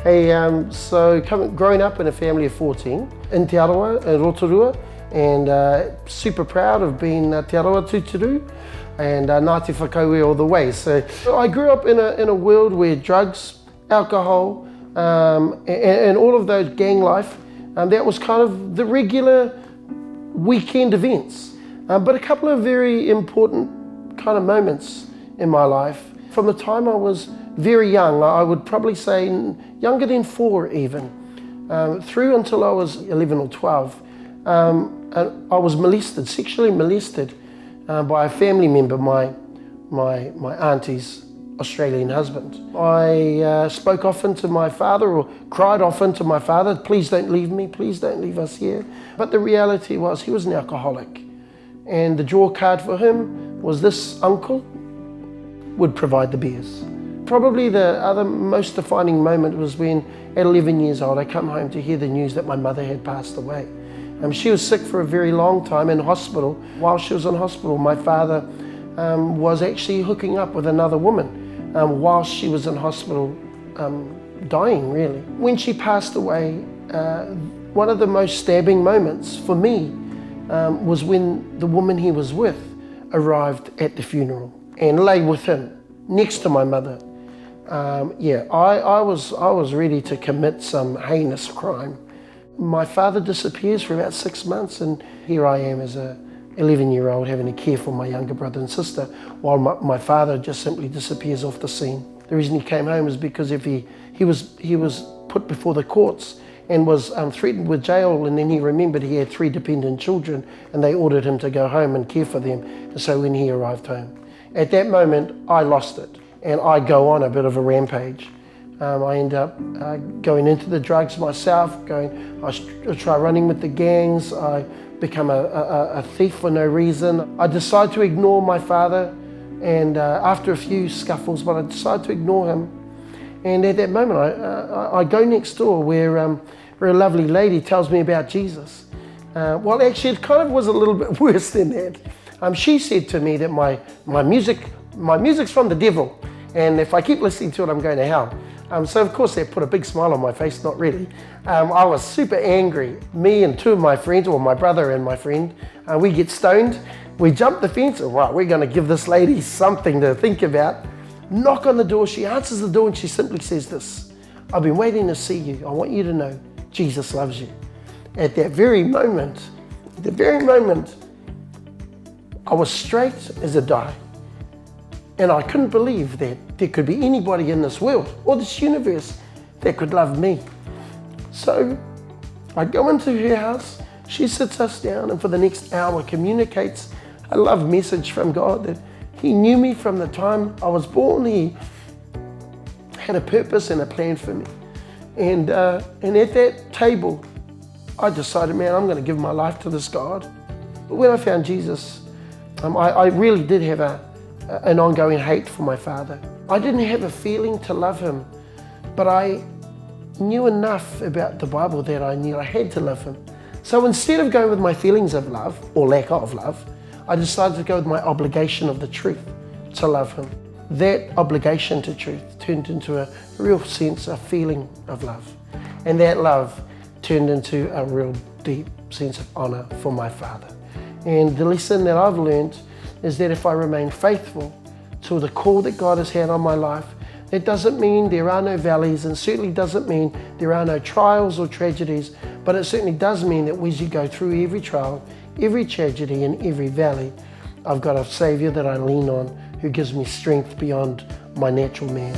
Hey, growing up in a family of 14 in Te Arawa, in Rotorua, and super proud of being Te Arawa Tūturu and Ngāti Whakaue all the way. So I grew up in a world where drugs, alcohol, and all of those gang life, that was kind of the regular weekend events. But a couple of very important kind of moments in my life. From the time I was very young, I would probably say younger than 4 even, through until I was 11 or 12, I was molested, sexually molested by a family member, my auntie's Australian husband. I spoke often to my father, or cried often to my father, please don't leave me, please don't leave us here. But the reality was he was an alcoholic, and the draw card for him was this uncle would provide the beers. Probably the other most defining moment was when at 11 years old I come home to hear the news that my mother had passed away. She was sick for a very long time in hospital. While she was in hospital, my father was actually hooking up with another woman while she was in hospital, dying really. When she passed away, one of the most stabbing moments for me was when the woman he was with arrived at the funeral and lay with him next to my mother. I was ready to commit some heinous crime. My father disappears for about 6 months, and here I am as a 11-year-old having to care for my younger brother and sister, while my father just simply disappears off the scene. The reason he came home is because if he was put before the courts and was threatened with jail, and then he remembered he had 3 dependent children and they ordered him to go home and care for them. And so when he arrived home, at that moment I lost it, and I go on a bit of a rampage. I end up going into the drugs myself, I try running with the gangs, I become a thief for no reason. I decide to ignore my father, and after a few scuffles, but I decide to ignore him. And at that moment, I go next door where a lovely lady tells me about Jesus. Well, actually, it kind of was a little bit worse than that. She said to me that my music's from the devil, and if I keep listening to it, I'm going to hell. So of course that put a big smile on my face, not really. I was super angry. Me and 2 of my friends, or my brother and my friend, we get stoned. We jump the fence, right, we're gonna give this lady something to think about. Knock on the door, she answers the door and she simply says this: I've been waiting to see you. I want you to know Jesus loves you. At that very moment, I was straight as a die. And I couldn't believe that there could be anybody in this world or this universe that could love me. So I go into her house, she sits us down, and for the next hour communicates a love message from God that He knew me from the time I was born. He had a purpose and a plan for me. And at that table, I decided, man, I'm gonna give my life to this God. But when I found Jesus, I really did have an ongoing hate for my father. I didn't have a feeling to love him, but I knew enough about the Bible that I knew I had to love him. So instead of going with my feelings of love, or lack of love, I decided to go with my obligation of the truth to love him. That obligation to truth turned into a real sense, a feeling of love. And that love turned into a real deep sense of honor for my father. And the lesson that I've learned is that if I remain faithful to the call that God has had on my life, it doesn't mean there are no valleys, and certainly doesn't mean there are no trials or tragedies, but it certainly does mean that as you go through every trial, every tragedy, and every valley, I've got a Savior that I lean on who gives me strength beyond my natural man.